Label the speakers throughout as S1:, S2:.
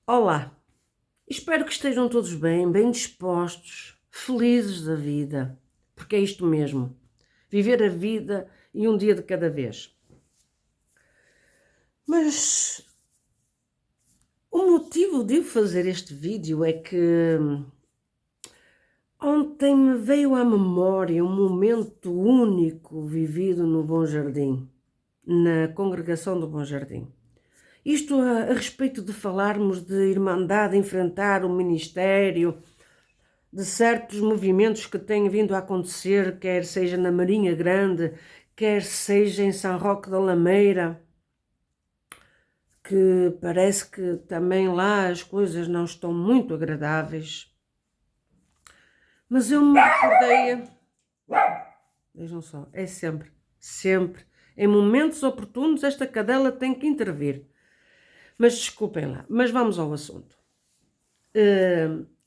S1: Olá, espero que estejam todos bem, bem dispostos, felizes da vida, porque é isto mesmo, viver a vida e um dia de cada vez. Mas o motivo de eu fazer este vídeo é que ontem me veio à memória um momento único vivido no Bom Jardim, na congregação do Bom Jardim. Isto a respeito de falarmos de irmandade, enfrentar o ministério, de certos movimentos que têm vindo a acontecer, quer seja na Marinha Grande, quer seja em São Roque da Lameira, que parece que também lá as coisas não estão muito agradáveis. Mas eu me recordei, vejam só, é sempre, em momentos oportunos esta cadela tem que intervir. Mas desculpem lá, mas vamos ao assunto.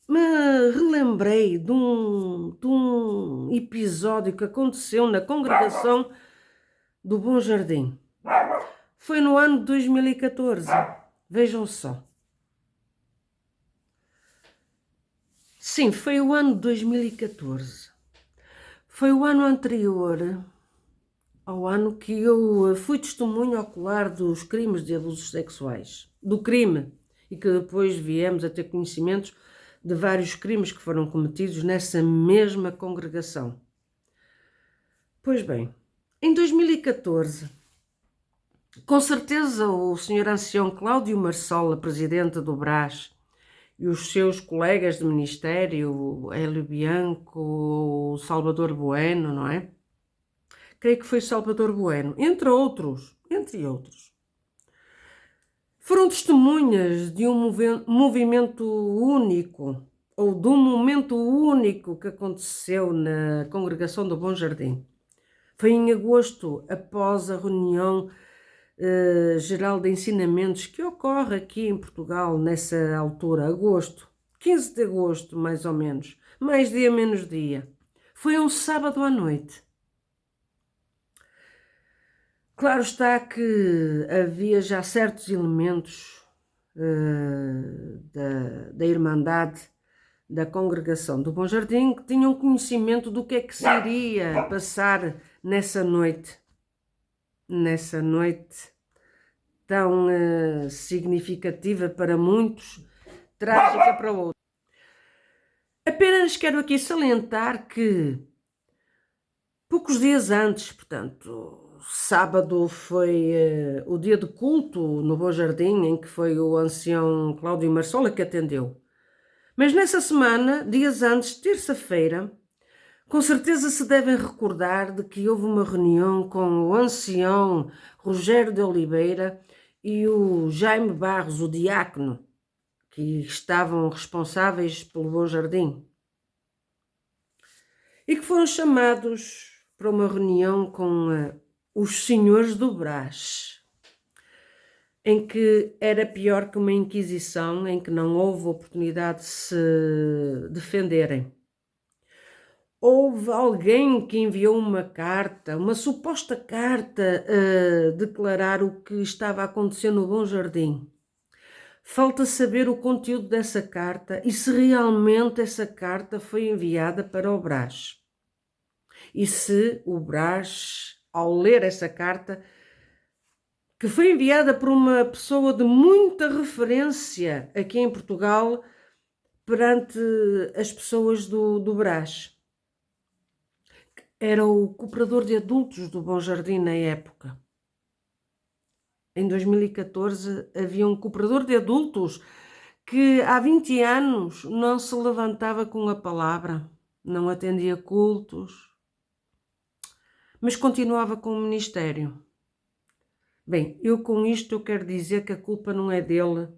S1: Me relembrei de um episódio que aconteceu na congregação do Bom Jardim. Foi no ano de 2014. Vejam só. Sim, foi o ano de 2014. Foi o ano anterior ao ano que eu fui testemunha ocular dos crimes de abusos sexuais. Do crime. E que depois viemos a ter conhecimentos de vários crimes que foram cometidos nessa mesma congregação. Pois bem, em 2014, com certeza o Sr. Ancião Cláudio Marsola, presidente do Brás, e os seus colegas de ministério, Hélio Bianco, o Salvador Bueno, não é? Creio que foi Salvador Bueno, entre outros, foram testemunhas de um movimento único, ou de um momento único que aconteceu na congregação do Bom Jardim. Foi em agosto, após a reunião geral de ensinamentos que ocorre aqui em Portugal nessa altura, agosto, 15 de agosto mais ou menos, mais dia menos dia. Foi um sábado à noite. Claro está que havia já certos elementos da Irmandade, da congregação do Bom Jardim, que tinham conhecimento do que é que se iria passar nessa noite tão significativa para muitos, trágica para outros. Apenas quero aqui salientar que poucos dias antes, portanto, sábado foi o dia de culto no Bom Jardim, em que foi o ancião Cláudio Marsola que atendeu. Mas nessa semana, dias antes, terça-feira, com certeza se devem recordar de que houve uma reunião com o ancião Rogério de Oliveira e o Jaime Barros, o diácono, que estavam responsáveis pelo Bom Jardim, e que foram chamados para uma reunião com os senhores do Brás, em que era pior que uma inquisição, em que não houve oportunidade de se defenderem. Houve alguém que enviou uma carta, uma suposta carta a declarar o que estava a acontecer no Bom Jardim. Falta saber o conteúdo dessa carta e se realmente essa carta foi enviada para o Brás. E se o Brás, ao ler essa carta, que foi enviada por uma pessoa de muita referência aqui em Portugal perante as pessoas do Brás. Era o cooperador de adultos do Bom Jardim na época. Em 2014 havia um cooperador de adultos que há 20 anos não se levantava com a palavra, não atendia cultos, mas continuava com o ministério. Bem, eu com isto eu quero dizer que a culpa não é dele,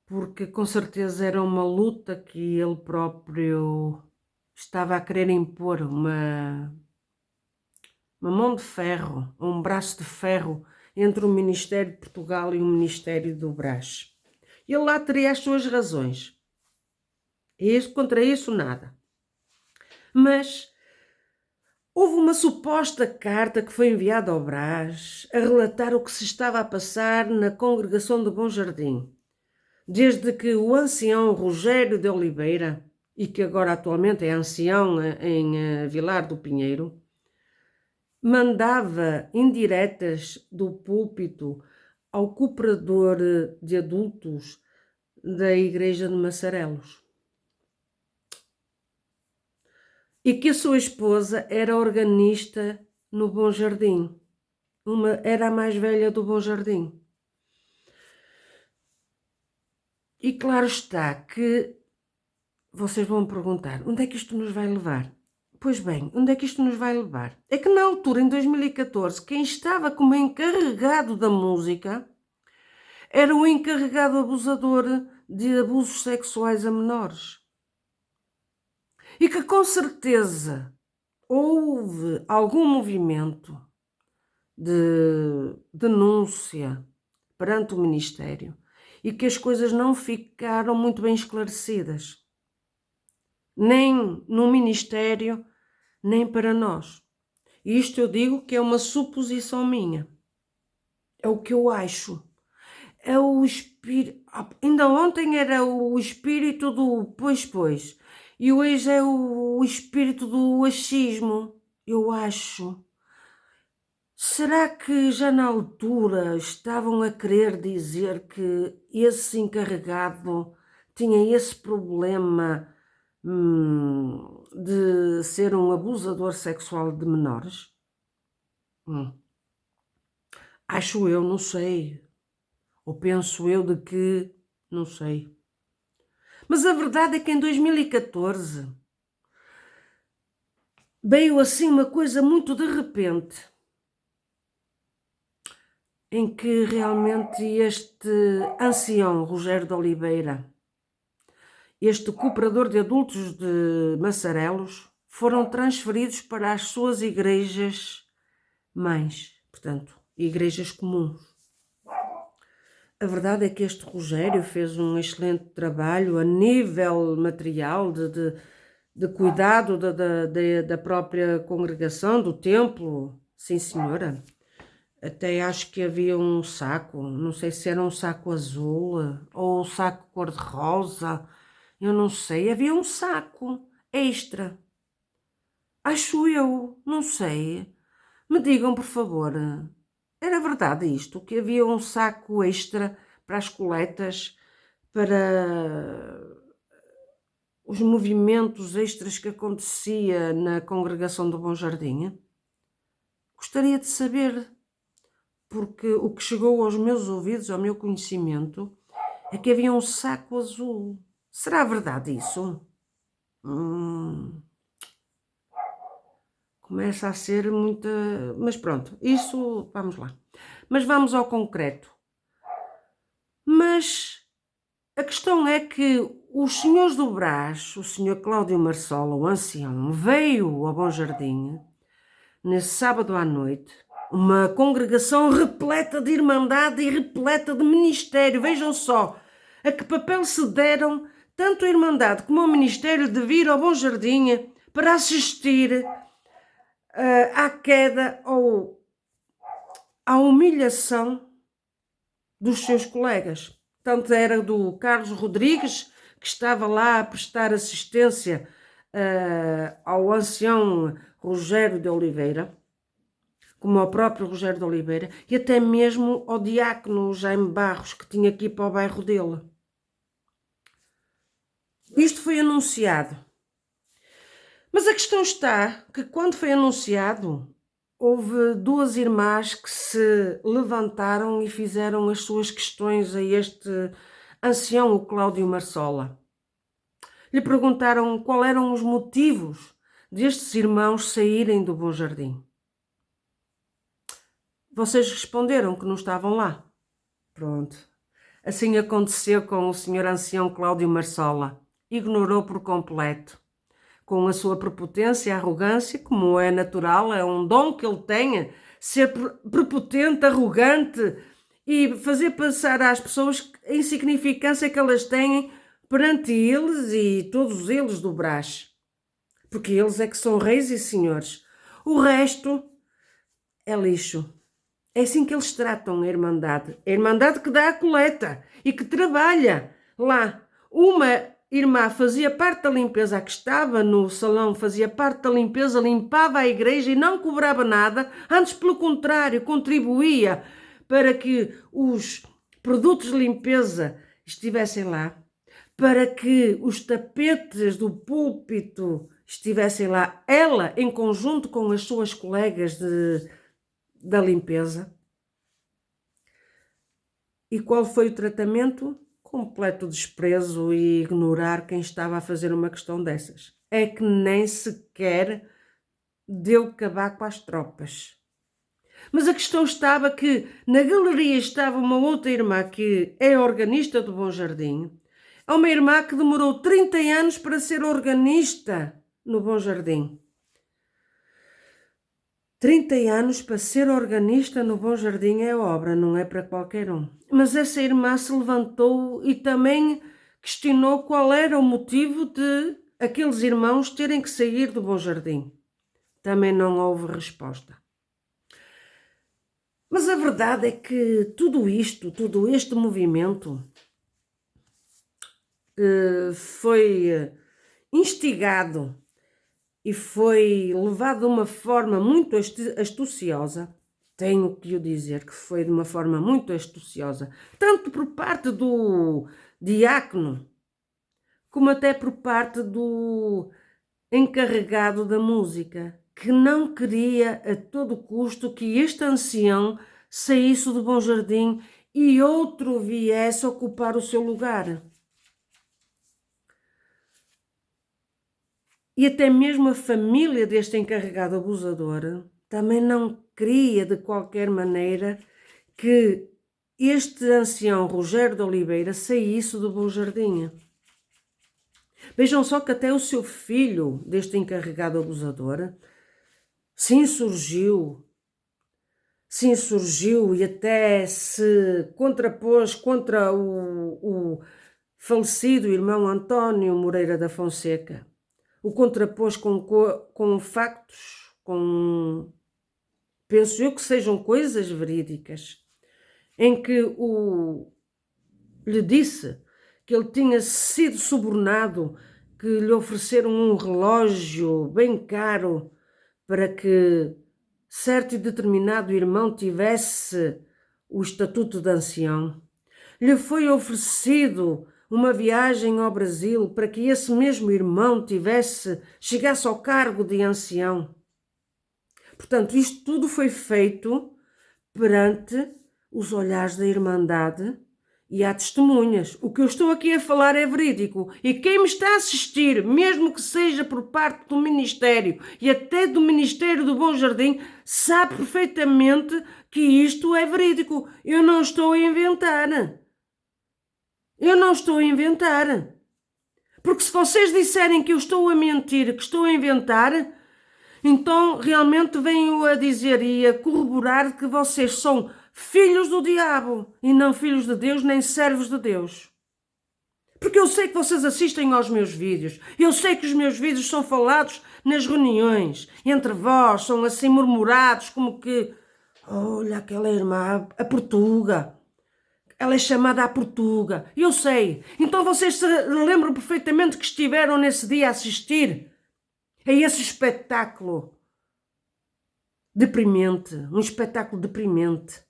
S1: porque com certeza era uma luta que ele próprio estava a querer impor, uma mão de ferro, um braço de ferro entre o Ministério de Portugal e o Ministério do Brás. Ele lá teria as suas razões. Contra isso nada. Mas houve uma suposta carta que foi enviada ao Brás a relatar o que se estava a passar na congregação do Bom Jardim. desde que o ancião Rogério de Oliveira, e que agora atualmente é ancião em Vilar do Pinheiro, mandava indiretas do púlpito ao cooperador de adultos da igreja de Massarelos. E que a sua esposa era organista no Bom Jardim. Era a mais velha do Bom Jardim. E claro está que vocês vão perguntar, onde é que isto nos vai levar? Pois bem, onde é que isto nos vai levar? É que na altura, em 2014, quem estava como encarregado da música era o encarregado abusador de abusos sexuais a menores. E que com certeza houve algum movimento de denúncia perante o Ministério e que as coisas não ficaram muito bem esclarecidas, nem no Ministério, nem para nós. E isto eu digo que é uma suposição minha. É o que eu acho. É o espírito. Ainda ontem era o espírito do pois, e hoje é o espírito do achismo, eu acho. Será que já na altura estavam a querer dizer que esse encarregado tinha esse problema de ser um abusador sexual de menores? Acho eu, não sei. Ou penso eu de que, não sei. Mas a verdade é que em 2014 veio assim uma coisa muito de repente, em que realmente este ancião Rogério de Oliveira, este cooperador de adultos de Massarelos, foram transferidos para as suas igrejas mães, portanto, igrejas comuns. A verdade é que este Rogério fez um excelente trabalho a nível material de cuidado da própria congregação, do templo, sim senhora. Até acho que havia um saco, não sei se era um saco azul ou um saco cor-de-rosa, eu não sei, havia um saco extra. Acho eu, não sei. Me digam, por favor, era verdade isto, que havia um saco extra para as coletas, para os movimentos extras que acontecia na congregação do Bom Jardim? Gostaria de saber, porque o que chegou aos meus ouvidos, ao meu conhecimento, é que havia um saco azul. Será verdade isso? Começa a ser muita... Mas pronto, isso, vamos lá. Mas vamos ao concreto. Mas a questão é que os senhores do Brás, o senhor Cláudio Marsola, o ancião, veio ao Bom Jardim, nesse sábado à noite, uma congregação repleta de irmandade e repleta de ministério. Vejam só a que papel se deram tanto a irmandade como o ministério de vir ao Bom Jardim para assistir à queda ou à humilhação dos seus colegas. Tanto era do Carlos Rodrigues, que estava lá a prestar assistência ao ancião Rogério de Oliveira, como ao próprio Rogério de Oliveira, e até mesmo ao diácono Jaime Barros, que tinha que ir para o bairro dele. Isto foi anunciado. Mas a questão está que quando foi anunciado, houve duas irmãs que se levantaram e fizeram as suas questões a este ancião, o Cláudio Marsola. Lhe perguntaram qual eram os motivos destes irmãos saírem do Bom Jardim. Vocês responderam que não estavam lá. Pronto. Assim aconteceu com o senhor ancião Cláudio Marsola. Ignorou por completo. Com a sua prepotência e arrogância, como é natural, é um dom que ele tenha, ser prepotente, arrogante e fazer passar às pessoas a insignificância que elas têm perante eles e todos eles do Brás. Porque eles é que são reis e senhores. O resto é lixo. É assim que eles tratam a Irmandade. A Irmandade que dá a coleta e que trabalha lá uma irmã fazia parte da limpeza, a que estava no salão fazia parte da limpeza, limpava a igreja e não cobrava nada, antes pelo contrário, contribuía para que os produtos de limpeza estivessem lá, para que os tapetes do púlpito estivessem lá, ela em conjunto com as suas colegas da limpeza. E qual foi o tratamento? Completo desprezo e ignorar quem estava a fazer uma questão dessas. É que nem sequer deu cavaco às tropas. Mas a questão estava que na galeria estava uma outra irmã que é organista do Bom Jardim. É uma irmã que demorou 30 anos para ser organista no Bom Jardim. 30 anos para ser organista no Bom Jardim é obra, não é para qualquer um. Mas essa irmã se levantou e também questionou qual era o motivo de aqueles irmãos terem que sair do Bom Jardim. Também não houve resposta. Mas a verdade é que tudo este movimento foi instigado e foi levado de uma forma muito astuciosa, tenho que o dizer que foi de uma forma muito astuciosa, tanto por parte do diácono, como até por parte do encarregado da música, que não queria a todo custo que este ancião saísse do Bom Jardim e outro viesse ocupar o seu lugar. E até mesmo a família deste encarregado abusador também não queria de qualquer maneira que este ancião Rogério de Oliveira saísse do Bom Jardim. Vejam só que até o seu filho deste encarregado abusador se insurgiu e até se contrapôs contra o falecido irmão António Moreira da Fonseca. O contrapôs com factos, penso eu que sejam coisas verídicas, em que lhe disse que ele tinha sido subornado, que lhe ofereceram um relógio bem caro para que certo e determinado irmão tivesse o estatuto de ancião. Lhe foi oferecido uma viagem ao Brasil para que esse mesmo irmão chegasse ao cargo de ancião. Portanto, isto tudo foi feito perante os olhares da Irmandade e há testemunhas. O que eu estou aqui a falar é verídico. E quem me está a assistir, mesmo que seja por parte do Ministério e até do Ministério do Bom Jardim, sabe perfeitamente que isto é verídico. Eu não estou a inventar. Porque se vocês disserem que eu estou a mentir, que estou a inventar, então realmente venho a dizer e a corroborar que vocês são filhos do diabo e não filhos de Deus nem servos de Deus. Porque eu sei que vocês assistem aos meus vídeos, eu sei que os meus vídeos são falados nas reuniões, entre vós, são assim murmurados como que, olha aquela irmã, a Portuga. Ela é chamada a Portuga. Eu sei. Então vocês se lembram perfeitamente que estiveram nesse dia a assistir a esse espetáculo deprimente. Um espetáculo deprimente.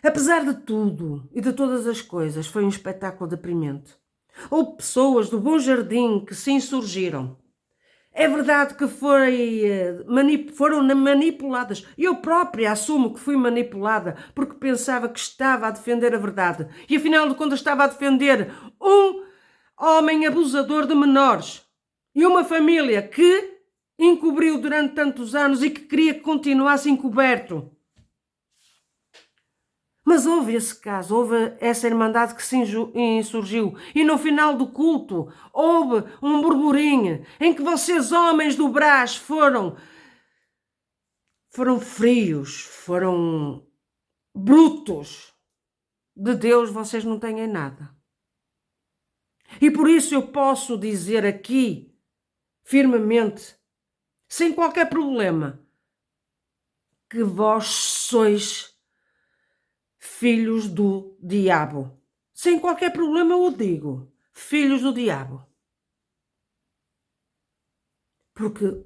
S1: Apesar de tudo e de todas as coisas, foi um espetáculo deprimente. Houve pessoas do Bom Jardim que se insurgiram. É verdade que foram manipuladas. Eu própria assumo que fui manipulada porque pensava que estava a defender a verdade. E afinal de contas estava a defender um homem abusador de menores e uma família que encobriu durante tantos anos e que queria que continuasse encoberto. Mas houve esse caso, houve essa irmandade que se insurgiu e no final do culto houve um burburinho em que vocês, homens do Brás, foram frios, foram brutos. De Deus vocês não têm nada. E por isso eu posso dizer aqui, firmemente, sem qualquer problema, que vós sois filhos do diabo. sem qualquer problema eu o digo, filhos do diabo. Porque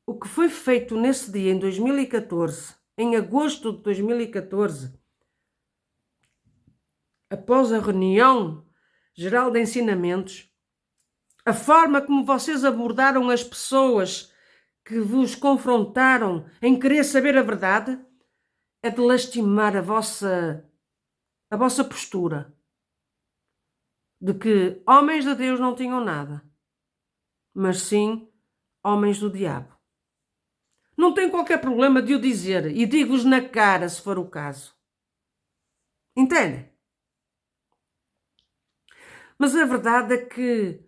S1: o que foi feito nesse dia, em 2014, em agosto de 2014, após a reunião geral de ensinamentos, a forma como vocês abordaram as pessoas que vos confrontaram em querer saber a verdade, é de lastimar a vossa postura de que homens de Deus não tinham nada, mas sim homens do diabo. Não tenho qualquer problema de o dizer e digo-vos na cara se for o caso. Entende? Mas a verdade é que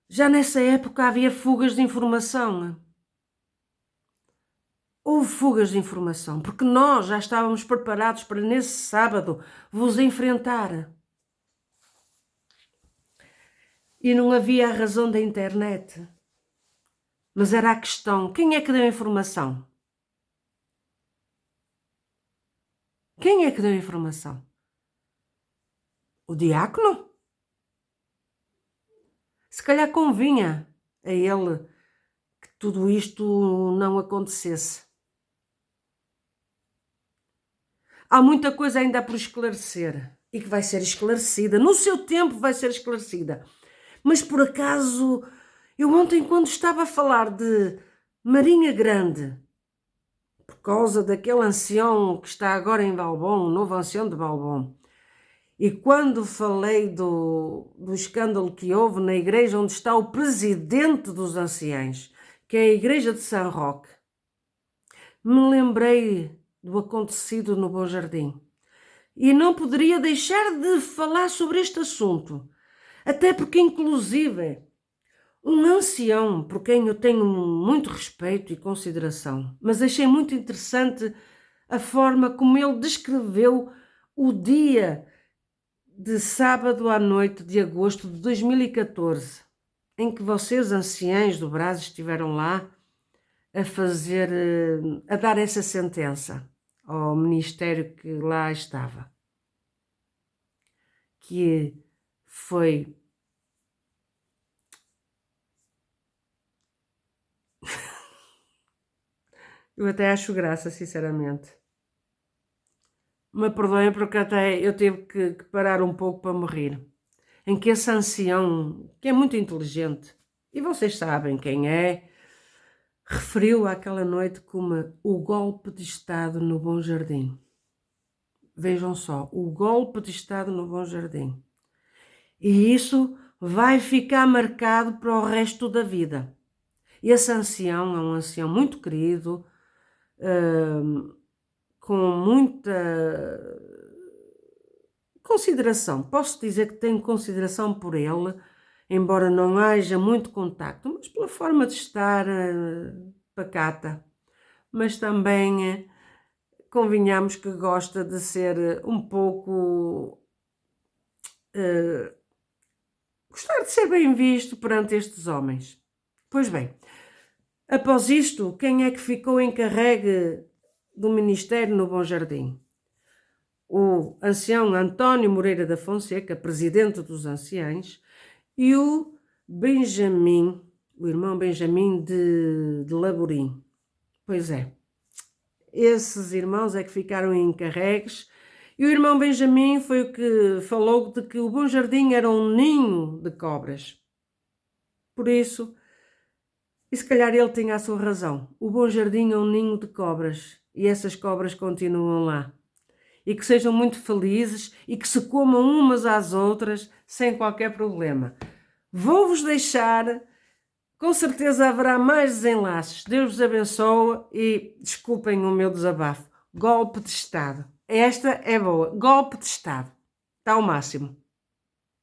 S1: já nessa época havia fugas de informação. Houve fugas de informação, porque nós já estávamos preparados para nesse sábado vos enfrentar. E não havia a razão da internet. Mas era a questão, quem é que deu a informação? Quem é que deu a informação? O diácono? Se calhar convinha a ele que tudo isto não acontecesse. Há muita coisa ainda por esclarecer e que vai ser esclarecida. No seu tempo vai ser esclarecida. Mas por acaso, eu ontem quando estava a falar de Marinha Grande, por causa daquele ancião que está agora em Valbom, o novo ancião de Valbom, e quando falei do escândalo que houve na igreja onde está o presidente dos anciães, que é a igreja de São Roque, me lembrei do acontecido no Bom Jardim. E não poderia deixar de falar sobre este assunto, até porque, inclusive, um ancião por quem eu tenho muito respeito e consideração, mas achei muito interessante a forma como ele descreveu o dia de sábado à noite de agosto de 2014, em que vocês, anciães do Brás, estiveram lá a dar essa sentença ao ministério que lá estava, que foi eu até acho graça, sinceramente. Me perdoem porque até eu tive que parar um pouco para me rir. Em que esse ancião, que é muito inteligente, e vocês sabem quem é, referiu àquela noite como o golpe de Estado no Bom Jardim. Vejam só, o golpe de Estado no Bom Jardim. E isso vai ficar marcado para o resto da vida. Esse ancião é um ancião muito querido, com muita consideração. Posso dizer que tenho consideração por ele, embora não haja muito contacto, mas pela forma de estar pacata. Mas também convenhamos que gosta de ser um pouco... gostar de ser bem visto perante estes homens. Pois bem, após isto, quem é que ficou encarregue do ministério no Bom Jardim? O ancião António Moreira da Fonseca, presidente dos anciães, e o Benjamin, o irmão Benjamin de Laborim. Pois é, esses irmãos é que ficaram encarregues, e o irmão Benjamin foi o que falou de que o Bom Jardim era um ninho de cobras. Por isso, e se calhar ele tinha a sua razão, o Bom Jardim é um ninho de cobras, e essas cobras continuam lá. E que sejam muito felizes e que se comam umas às outras sem qualquer problema. Vou-vos deixar, com certeza haverá mais desenlaces. Deus vos abençoe e desculpem o meu desabafo. Golpe de Estado. Esta é boa. Golpe de Estado. Está ao máximo.